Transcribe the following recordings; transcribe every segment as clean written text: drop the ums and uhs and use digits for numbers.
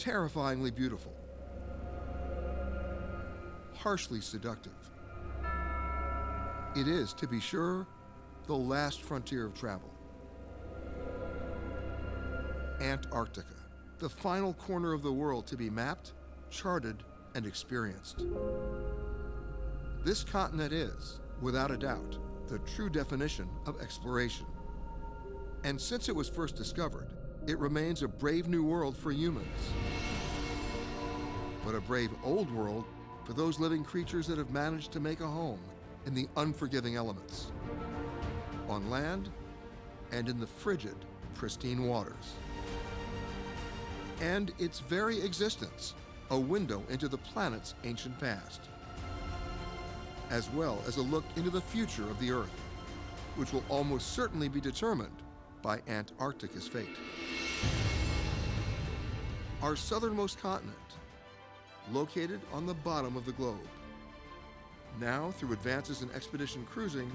terrifyingly beautiful, harshly seductive. It is, to be sure, the last frontier of travel. Antarctica, the final corner of the world to be mapped, charted, and experienced. This continent is, without a doubt, the true definition of exploration. And since it was first discovered, it remains a brave new world for humans, but a brave old world for those living creatures that have managed to make a home in the unforgiving elements, on land and in the frigid, pristine waters. And its very existence, a window into the planet's ancient past, as well as a look into the future of the Earth, which will almost certainly be determined by Antarctica's fate. Our southernmost continent, located on the bottom of the globe. Now, through advances in expedition cruising,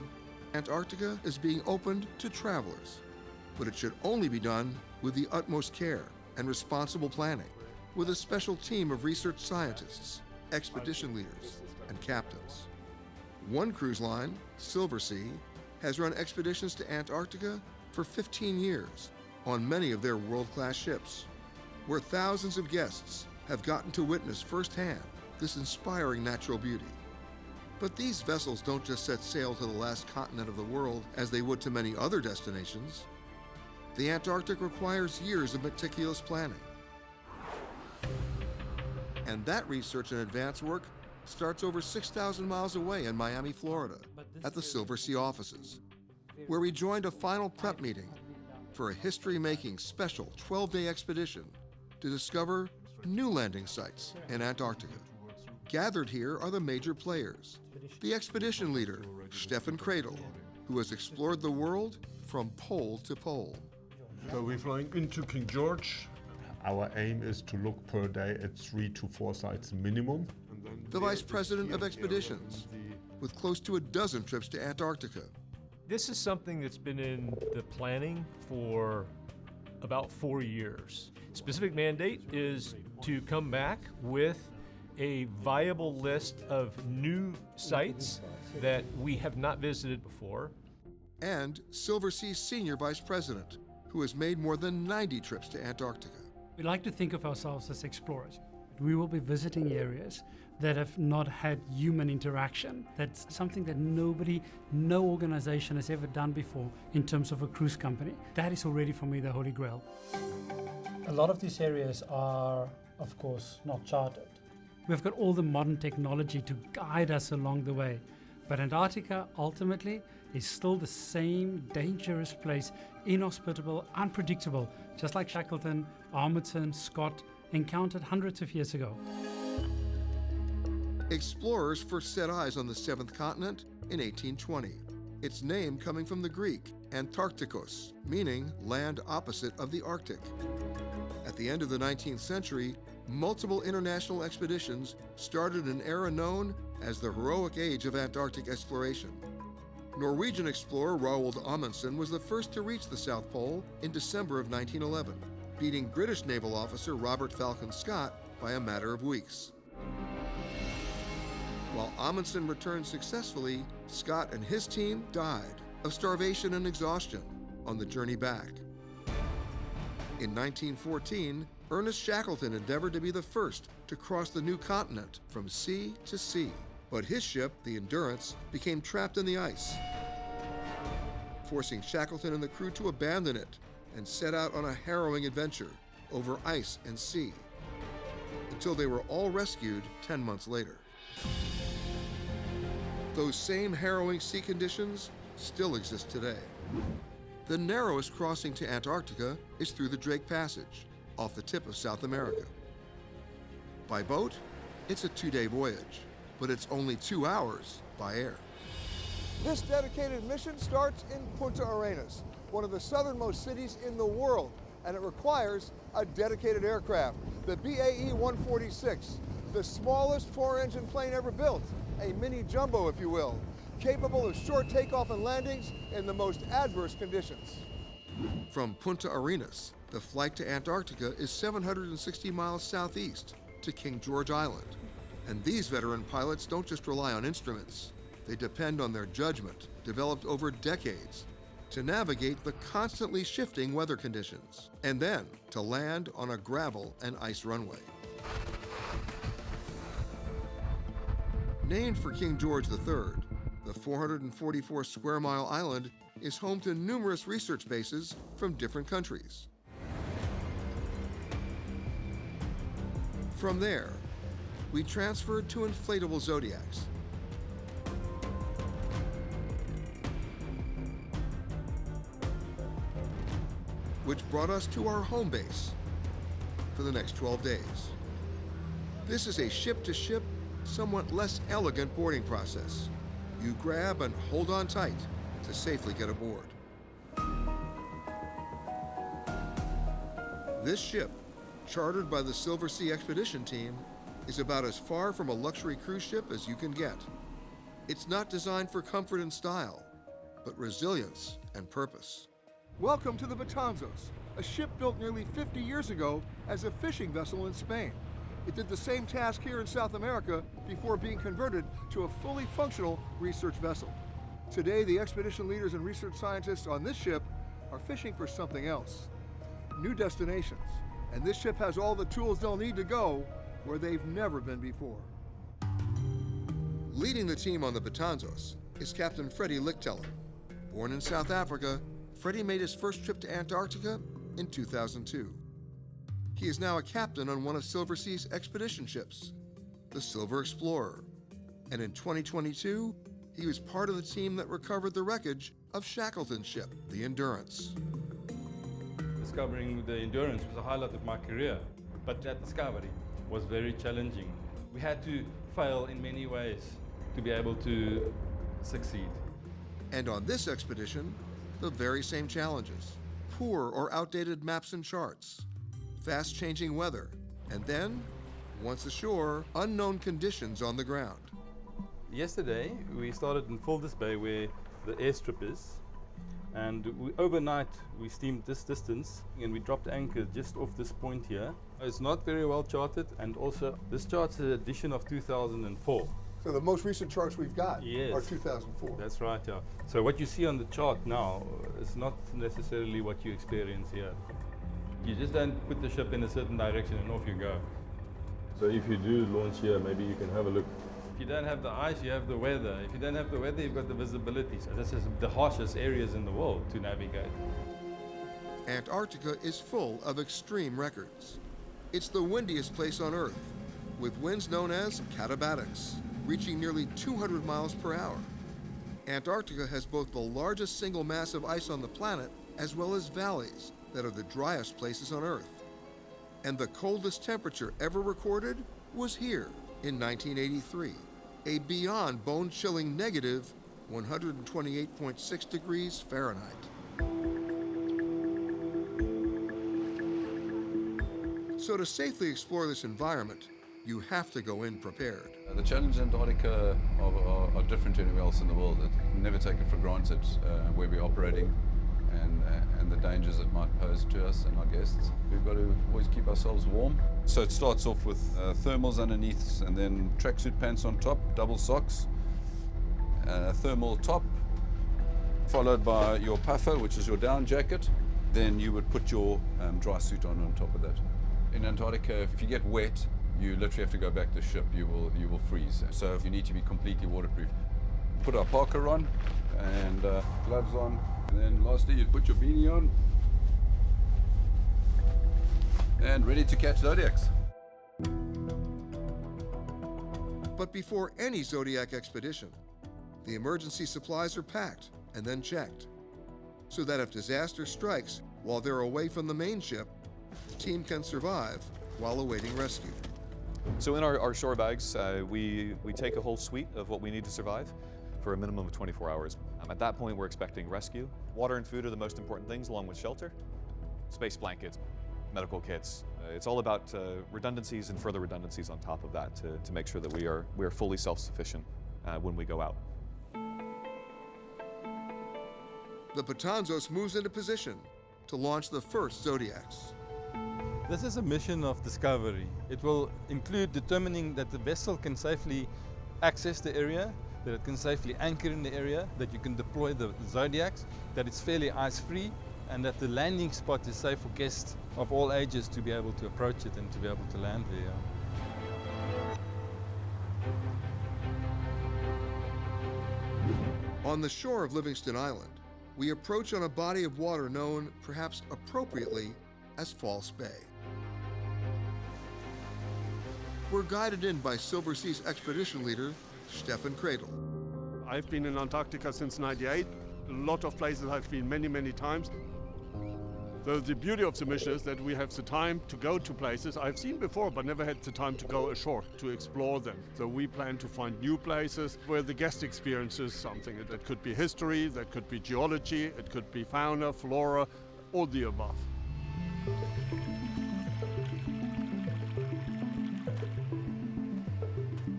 Antarctica is being opened to travelers, but it should only be done with the utmost care and responsible planning, with a special team of research scientists, expedition leaders, and captains. One cruise line, Silversea, has run expeditions to Antarctica for 15 years on many of their world-class ships, where thousands of guests have gotten to witness firsthand this inspiring natural beauty. But these vessels don't just set sail to the last continent of the world as they would to many other destinations. The Antarctic requires years of meticulous planning. And that research and advanced work starts over 6,000 miles away in Miami, Florida, at the Silversea offices, where we joined a final prep meeting for a history-making special 12-day expedition to discover new landing sites in Antarctica. Gathered here are the major players. The expedition leader, Stefan Kradel, who has explored the world from pole to pole. So we're flying into King George. Our aim is to look per day at 3 to 4 sites minimum. The vice president of expeditions, with close to a dozen trips to Antarctica. This is something that's been in the planning for about 4 years. Specific mandate is to come back with a viable list of new sites that we have not visited before. And Silversea's senior vice president, who has made more than 90 trips to Antarctica. We like to think of ourselves as explorers. We will be visiting areas that have not had human interaction. That's something that nobody, no organization has ever done before in terms of a cruise company. That is already for me the Holy Grail. A lot of these areas are, of course, not charted. We've got all the modern technology to guide us along the way. But Antarctica, ultimately, is still the same dangerous place, inhospitable, unpredictable, just like Shackleton, Amundsen, Scott encountered hundreds of years ago. Explorers first set eyes on the seventh continent in 1820, its name coming from the Greek, Antarcticos, meaning land opposite of the Arctic. At the end of the 19th century, multiple international expeditions started an era known as the heroic age of Antarctic exploration. Norwegian explorer Roald Amundsen was the first to reach the South Pole in December of 1911, beating British naval officer Robert Falcon Scott by a matter of weeks. While Amundsen returned successfully, Scott and his team died of starvation and exhaustion on the journey back. In 1914, Ernest Shackleton endeavored to be the first to cross the new continent from sea to sea, but his ship, the Endurance, became trapped in the ice, forcing Shackleton and the crew to abandon it and set out on a harrowing adventure over ice and sea, until they were all rescued 10 months later. Those same harrowing sea conditions still exist today. The narrowest crossing to Antarctica is through the Drake Passage, off the tip of South America. By boat, it's a 2-day voyage, but it's only 2 hours by air. This dedicated mission starts in Punta Arenas, one of the southernmost cities in the world, and it requires a dedicated aircraft, the BAE-146, the smallest 4-engine plane ever built, a mini jumbo, if you will, capable of short takeoff and landings in the most adverse conditions. From Punta Arenas, The flight to Antarctica is 760 miles southeast to King George Island. And these veteran pilots don't just rely on instruments. They depend on their judgment, developed over decades, to navigate the constantly shifting weather conditions, and then to land on a gravel and ice runway. Named for King George III, the 444 square mile island is home to numerous research bases from different countries. From there, we transferred to inflatable Zodiacs. Which brought us to our home base for the next 12 days. This is a ship-to-ship, somewhat less elegant boarding process. You grab and hold on tight to safely get aboard. This ship, chartered by the Silversea expedition team, is about as far from a luxury cruise ship as you can get. It's not designed for comfort and style, but resilience and purpose. Welcome to the Betanzos, a ship built nearly 50 years ago as a fishing vessel in Spain. It did the same task here in South America before being converted to a fully functional research vessel. Today, the expedition leaders and research scientists on this ship are fishing for something else. New destinations, and this ship has all the tools they'll need to go where they've never been before. Leading the team on the Betanzos is Captain Freddie Lichteller. Born in South Africa, Freddie made his first trip to Antarctica in 2002. He is now a captain on one of Silversea's expedition ships, the Silver Explorer. And in 2022, he was part of the team that recovered the wreckage of Shackleton's ship, the Endurance. Discovering the Endurance was a highlight of my career, but that discovery was very challenging. We had to fail in many ways to be able to succeed. And on this expedition, the very same challenges. Poor or outdated maps and charts, fast-changing weather, and then, once ashore, unknown conditions on the ground. Yesterday, we started in Fuldes Bay where the airstrip is, and overnight we steamed this distance and we dropped anchor just off this point here. It's not very well charted, and also this chart's an edition of 2004. So the most recent charts we've got Yes. are 2004. That's right, yeah. So what you see on the chart now is not necessarily what you experience here. You just don't put the ship in a certain direction and off you go. So if you do launch here, maybe you can have a look. If you don't have the ice, you have the weather. If you don't have the weather, you've got the visibility. So this is the harshest areas in the world to navigate. Antarctica is full of extreme records. It's the windiest place on Earth, with winds known as catabatics, reaching nearly 200 miles per hour. Antarctica has both the largest single mass of ice on the planet, as well as valleys that are the driest places on Earth. And the coldest temperature ever recorded was here in 1983, a beyond bone-chilling negative 128.6 degrees Fahrenheit. So to safely explore this environment, you have to go in prepared. The challenges in Antarctica are different to anywhere else in the world. We never take it for granted where we're operating and the dangers it might pose to us and our guests. We've got to always keep ourselves warm. So it starts off with thermals underneath, and then tracksuit pants on top, double socks, thermal top, followed by your puffer, which is your down jacket. Then you would put your dry suit on top of that. In Antarctica, if you get wet, you literally have to go back to the ship. You will freeze. So you need to be completely waterproof. Put our parka on and gloves on. And then lastly, you put your beanie on and ready to catch zodiacs. But before any Zodiac expedition, the emergency supplies are packed and then checked, so that if disaster strikes while they're away from the main ship, the team can survive while awaiting rescue. So in our shore bags, we take a whole suite of what we need to survive for a minimum of 24 hours. At that point, we're expecting rescue. Water and food are the most important things, along with shelter, space blankets, medical kits. It's all about redundancies and further redundancies on top of that to make sure that we are fully self-sufficient when we go out. The Betanzos moves into position to launch the first Zodiacs. This is a mission of discovery. It will include determining that the vessel can safely access the area, that it can safely anchor in the area, that you can deploy the Zodiacs, that it's fairly ice-free, and that the landing spot is safe for guests of all ages to be able to approach it and to be able to land there. On the shore of Livingston Island, we approach on a body of water known, perhaps appropriately, as False Bay. We're guided in by Silversea's expedition leader, Stefan Kradel. I've been in Antarctica since '98. A lot of places I've been many, many times. So the beauty of the mission is that we have the time to go to places I've seen before, but never had the time to go ashore to explore them. So we plan to find new places where the guest experiences something. That could be history, that could be geology, it could be fauna, flora, all the above.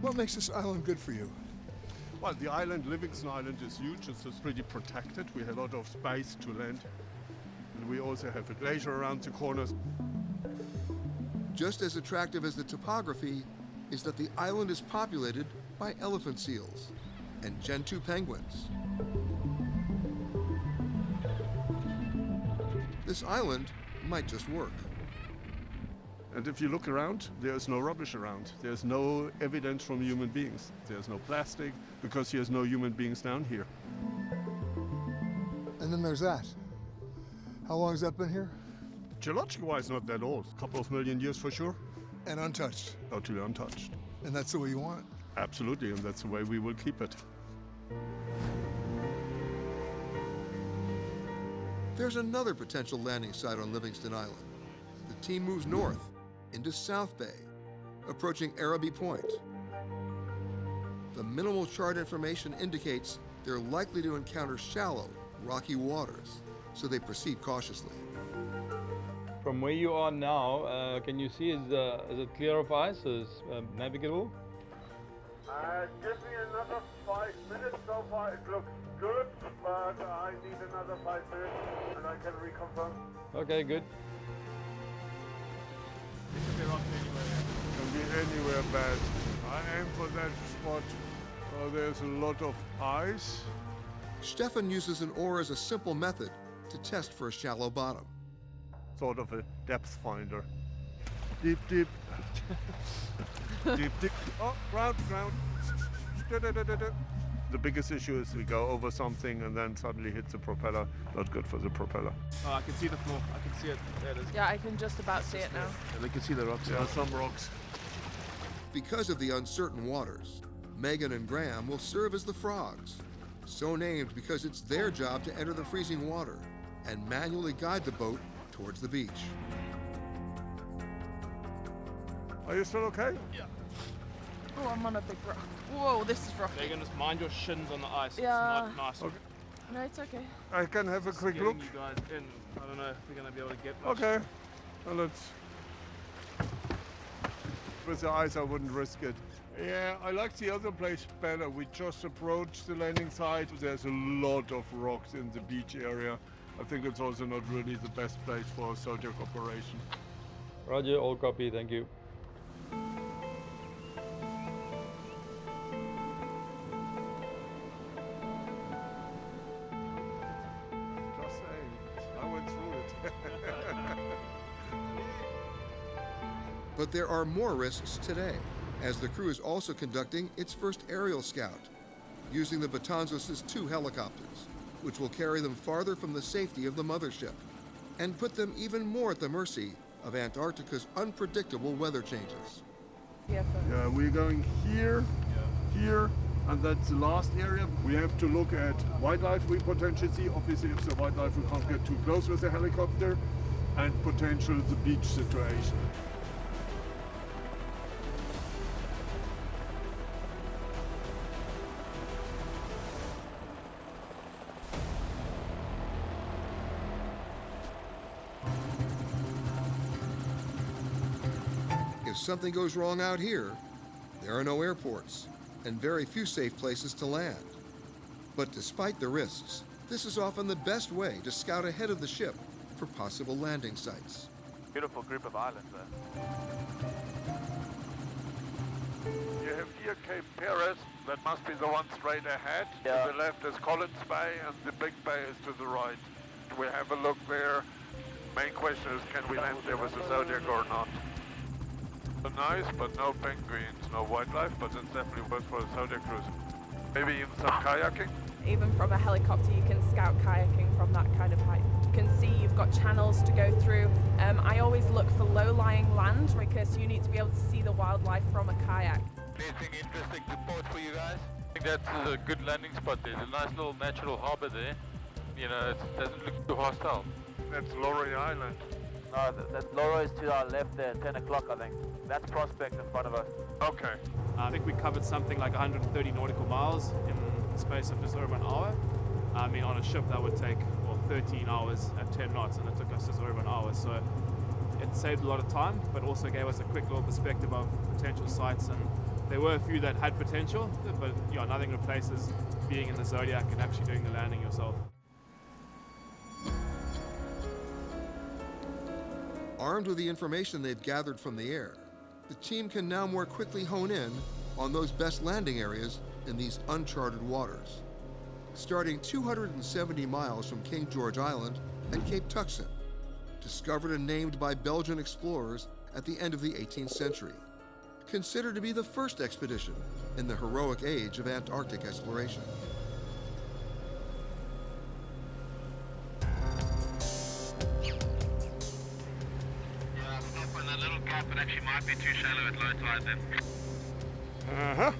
What makes this island good for you? Well, the island, Livingston Island, is huge. It's just pretty protected. We have a lot of space to land. And we also have a glacier around the corners. Just as attractive as the topography is that the island is populated by elephant seals and gentoo penguins. This island might just work. And if you look around, there's no rubbish around. There's no evidence from human beings. There's no plastic, because there's no human beings down here. And then there's that. How long has that been here? Geological-wise, not that old. A couple of million years for sure. And untouched. Totally untouched. And that's the way you want it? Absolutely, and that's the way we will keep it. There's another potential landing site on Livingston Island. The team moves north into South Bay, approaching Araby Point. The minimal chart information indicates they're likely to encounter shallow, rocky waters, so they proceed cautiously. From where you are now, can you see, is it clear of ice? Is navigable? Give me another 5 minutes. So far it looks good, but I need another 5 minutes and I can reconfirm. Okay, good. It can be rocky anywhere. Can be anywhere bad. I aim for that spot. There's a lot of ice. Stefan uses an oar as a simple method to test for a shallow bottom. Sort of a depth finder. Deep, deep. Deep, deep. Oh, ground. The biggest issue is we go over something and then suddenly hits the propeller. Not good for the propeller. Oh, I can see the floor. I can see it. There it is. Yeah, I can just about see it now. And I can see the rocks. There are some rocks. Because of the uncertain waters, Megan and Graham will serve as the frogs, so named because it's their job to enter the freezing water and manually guide the boat towards the beach. Are you still okay? Yeah. Oh, I'm on a big rock. Whoa, this is rocky. Megan, just mind your shins on the ice. Yeah. It's not nice. Okay. No, it's okay. I can have a quick Getting look. you guys in. I don't know if we're gonna be able to get much. Okay. Well, let's. With the ice, I wouldn't risk it. Yeah, I like the other place better. We just approached the landing site. There's a lot of rocks in the beach area. I think it's also not really the best place for a Zodiac operation. Roger, all copy, thank you. Just saying, I went through it. But there are more risks today, as the crew is also conducting its first aerial scout, using the Betanzos' 2 helicopters, which will carry them farther from the safety of the mothership and put them even more at the mercy of Antarctica's unpredictable weather changes. Yeah, Yeah, we're going here, here, and that's the last area. We have to look at wildlife we potentially see. Obviously, if the wildlife we can't get too close with the helicopter, and potential the beach situation. If something goes wrong out here, there are no airports and very few safe places to land. But despite the risks, this is often the best way to scout ahead of the ship for possible landing sites. Beautiful group of islands there. You have here Cape Perez, that must be the one straight ahead. Yeah. To the left is Collins Bay and the big bay is to the right. We have a look there. Main question is, can we land there with the Zodiac or not? Nice, but no penguins, no wildlife, but it's definitely worth for a Zodiac cruise. Maybe even some kayaking? Even from a helicopter, you can scout kayaking from that kind of height. You can see you've got channels to go through. I always look for low-lying land because you need to be able to see the wildlife from a kayak. Anything interesting to report for you guys? I think that's a good landing spot. There's a nice little natural harbor there. You know, it doesn't look too hostile. That's Lorry Island. No, that Loro is to our left there, 10 o'clock, I think. That's Prospect in front of us. Okay. I think we covered something like 130 nautical miles in the space of just over an hour. I mean, on a ship that would take, 13 hours at 10 knots, and it took us just over an hour. So it saved a lot of time, but also gave us a quick little perspective of potential sites. And there were a few that had potential, but nothing replaces being in the Zodiac and actually doing the landing yourself. Armed with the information they've gathered from the air, the team can now more quickly hone in on those best landing areas in these uncharted waters. Starting 270 miles from King George Island at Cape Tuxen, discovered and named by Belgian explorers at the end of the 18th century, considered to be the first expedition in the heroic age of Antarctic exploration. That little gap, it actually might be too shallow at low tide then. Uh-huh.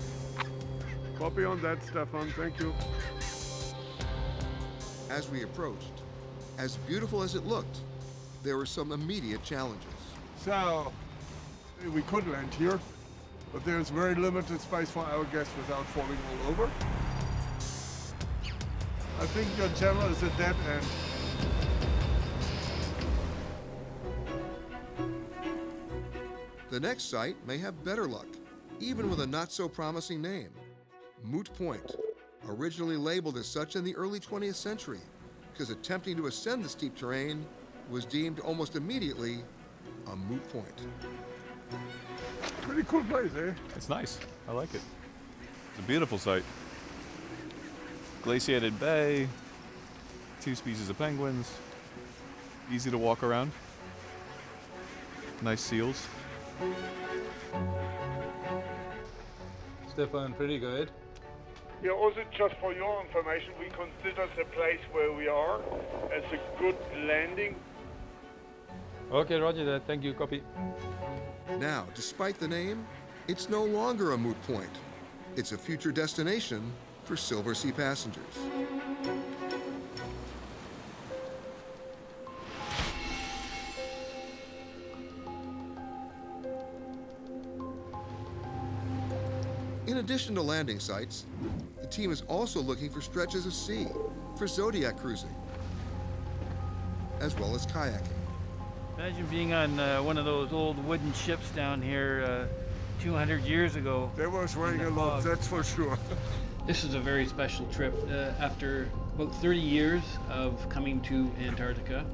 Copy on that, Stefan. Thank you. As we approached, as beautiful as it looked, there were some immediate challenges. So, we could land here, but there's very limited space for our guests without falling all over. I think your channel is a dead end. The next site may have better luck, even with a not-so-promising name. Moot Point, originally labeled as such in the early 20th century, because attempting to ascend the steep terrain was deemed almost immediately a moot point. Pretty cool place, eh? It's nice. I like it. It's a beautiful site. Glaciated bay, 2 species of penguins, easy to walk around, nice seals. Stefan, pretty good. Yeah, also just for your information, we consider the place where we are as a good landing. Okay, roger that. Thank you. Copy. Now, despite the name, it's no longer a moot point. It's a future destination for Silversea passengers. In addition to landing sites, the team is also looking for stretches of sea for Zodiac cruising, as well as kayaking. Imagine being on one of those old wooden ships down here 200 years ago. They were swaying a lot, that's for sure. This is a very special trip. After about 30 years of coming to Antarctica,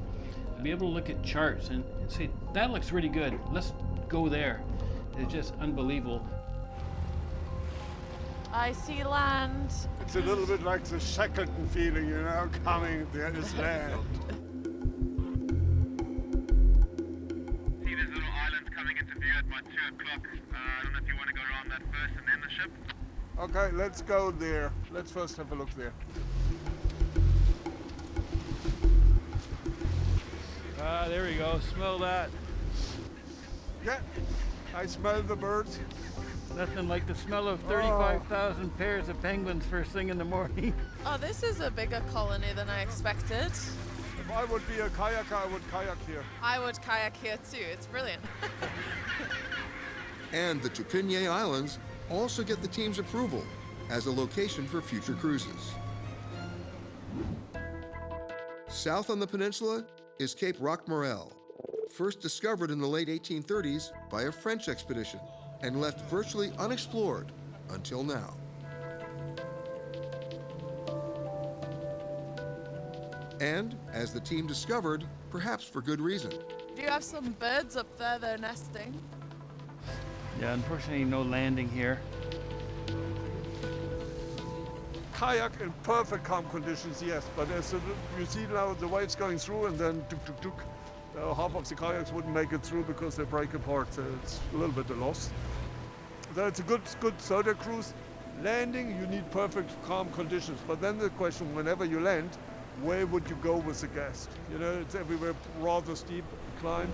to be able to look at charts and say, that looks really good, let's go there. It's just unbelievable. I see land. It's a little bit like the Shackleton feeling, you know, coming, there is land. See this little island coming into view at by 2 o'clock. I don't know if you want to go around that first and then the ship. Okay, let's go there. Let's first have a look there. Ah, there we go. Smell that. Yeah, I smell the birds. Nothing like the smell of 35,000 pairs of penguins first thing in the morning. Oh, this is a bigger colony than I expected. If I would be a kayaker, I would kayak here. I would kayak here too. It's brilliant. And the Tupinier Islands also get the team's approval as a location for future cruises. South on the peninsula is Cape Roque Morel, first discovered in the late 1830s by a French expedition and left virtually unexplored until now. And, as the team discovered, perhaps for good reason. Do you have some birds up there that are nesting? Yeah, unfortunately, no landing here. Kayak in perfect calm conditions, yes, but as you see now the waves going through and then tuk tuk tuk, half of the kayaks wouldn't make it through because they break apart, so it's a little bit a loss. So it's a good soda cruise. Landing, you need perfect calm conditions, but then the question, whenever you land, where would you go with the guest? You know, it's everywhere rather steep climb.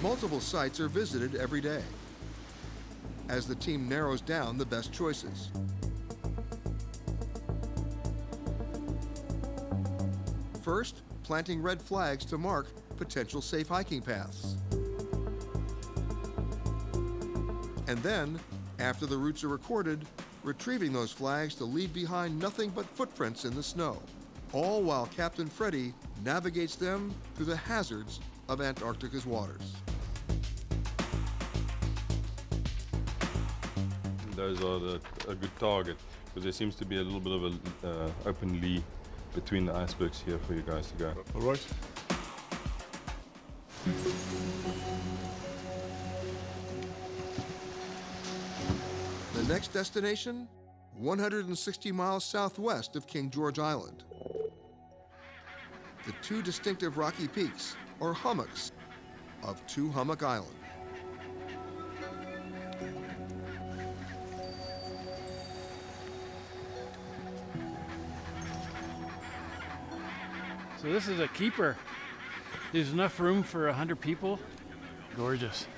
Multiple sites are visited every day as the team narrows down the best choices. First, planting red flags to mark potential safe hiking paths. And then, after the routes are recorded, retrieving those flags to leave behind nothing but footprints in the snow, all while Captain Freddie navigates them through the hazards of Antarctica's waters. Those are a good target because there seems to be a little bit of an open lee between the icebergs here for you guys to go. All right. The next destination, 160 miles southwest of King George Island. The two distinctive rocky peaks, or hummocks, of Two Hummock Island. So this is a keeper. There's enough room for 100 people. Gorgeous.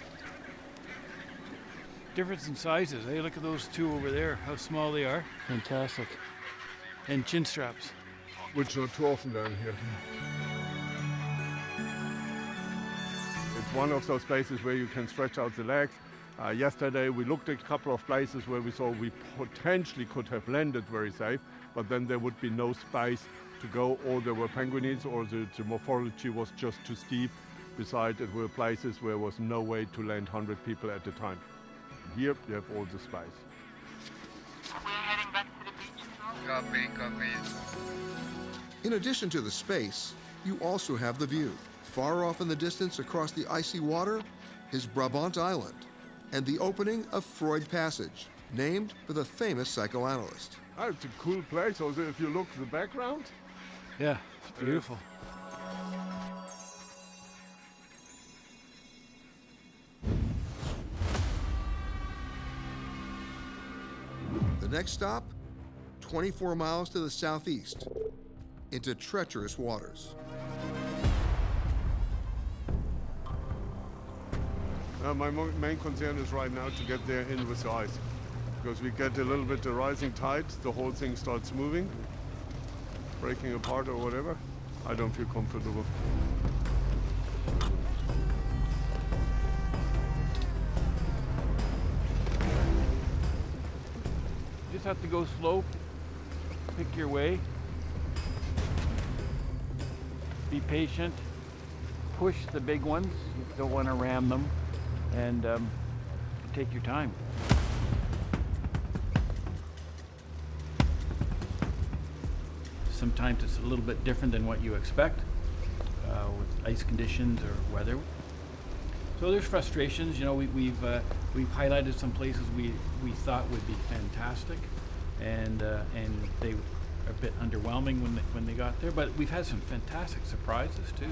Difference in sizes. Hey, look at those two over there, how small they are. Fantastic. And chin straps. Which not too often down here. It's one of those places where you can stretch out the legs. Yesterday we looked at a couple of places where we saw we potentially could have landed very safe, but then there would be no space to go, or there were penguins, or the morphology was just too steep. Besides, it were places where there was no way to land 100 people at a time. Here you have all the space. We're heading back to the beach now. Copy. In addition to the space, you also have the view. Far off in the distance across the icy water is Brabant Island and the opening of Freud Passage, named for the famous psychoanalyst. Oh, it's a cool place. Also, if you look at the background. Yeah, it's beautiful. The next stop, 24 miles to the southeast, into treacherous waters. My main concern is right now to get there in with the ice. Because we get a little bit of rising tide, the whole thing starts moving, breaking apart or whatever. I don't feel comfortable. You just have to go slow, pick your way, be patient, push the big ones, you don't want to ram them, and take your time. Sometimes it's a little bit different than what you expect with ice conditions or weather. So there's frustrations. You know, we've highlighted some places we thought would be fantastic, and they are a bit underwhelming when they got there. But we've had some fantastic surprises too.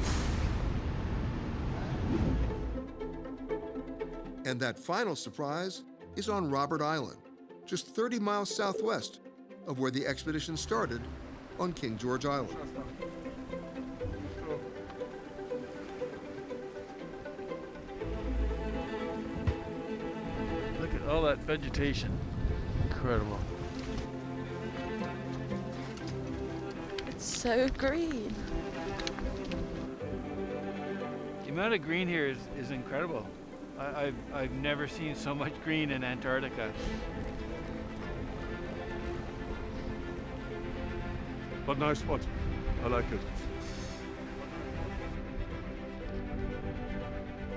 And that final surprise is on Robert Island, just 30 miles southwest of where the expedition started on King George Island. Look at all that vegetation. Incredible. It's so green. The amount of green here is incredible. I've never seen so much green in Antarctica. but nice spot. I like it.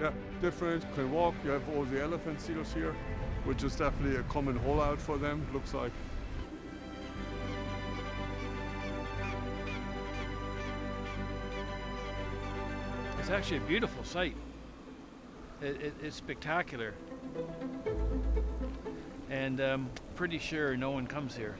Yeah, different. You can walk. You have all the elephant seals here, which is definitely a common hole-out for them, looks like. It's actually a beautiful sight. It's spectacular. And I'm pretty sure no one comes here.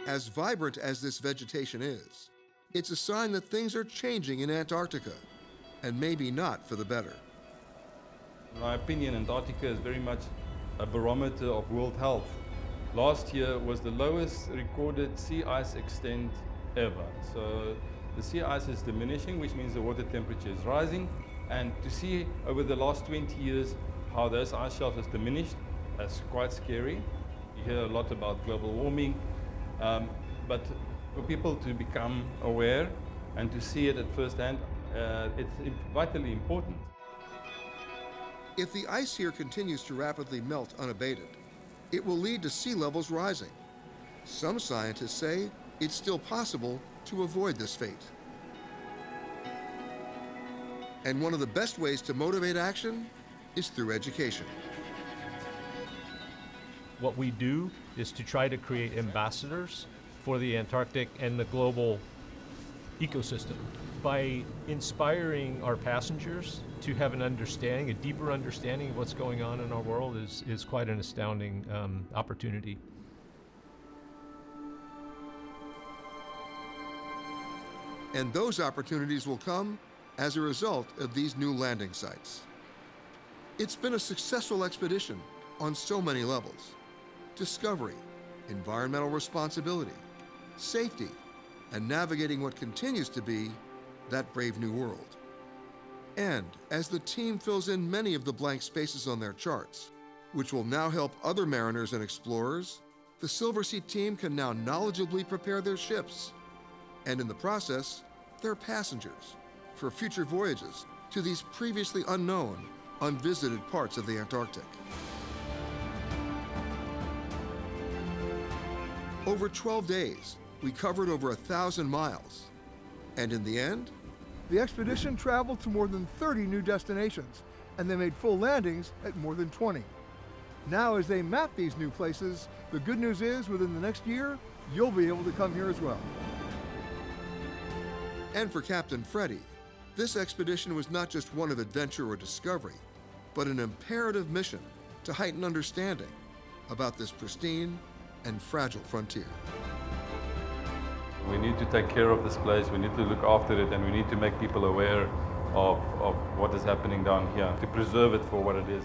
As vibrant as this vegetation is, it's a sign that things are changing in Antarctica, and maybe not for the better. In my opinion, Antarctica is very much a barometer of world health. Last year was the lowest recorded sea ice extent ever. So the sea ice is diminishing, which means the water temperature is rising. And to see over the last 20 years how those ice shelves has diminished, that's quite scary. You hear a lot about global warming, but for people to become aware and to see it at first hand, it's vitally important. If the ice here continues to rapidly melt unabated, it will lead to sea levels rising. Some scientists say it's still possible to avoid this fate. And one of the best ways to motivate action is through education. What we do is to try to create ambassadors for the Antarctic and the global ecosystem by inspiring our passengers to have an understanding, a deeper understanding of what's going on in our world is quite an astounding opportunity. And those opportunities will come as a result of these new landing sites. It's been a successful expedition on so many levels: discovery, environmental responsibility, safety, and navigating what continues to be that brave new world. And as the team fills in many of the blank spaces on their charts, which will now help other mariners and explorers, the Silversea team can now knowledgeably prepare their ships, and in the process, their passengers, for future voyages to these previously unknown, unvisited parts of the Antarctic. Over 12 days, we covered over 1,000 miles. And in the end, The expedition traveled to more than 30 new destinations, and they made full landings at more than 20. Now, as they map these new places, the good news is within the next year, you'll be able to come here as well. And for Captain Freddie, this expedition was not just one of adventure or discovery, but an imperative mission to heighten understanding about this pristine and fragile frontier. We need to take care of this place, we need to look after it, and we need to make people aware of what is happening down here, to preserve it for what it is.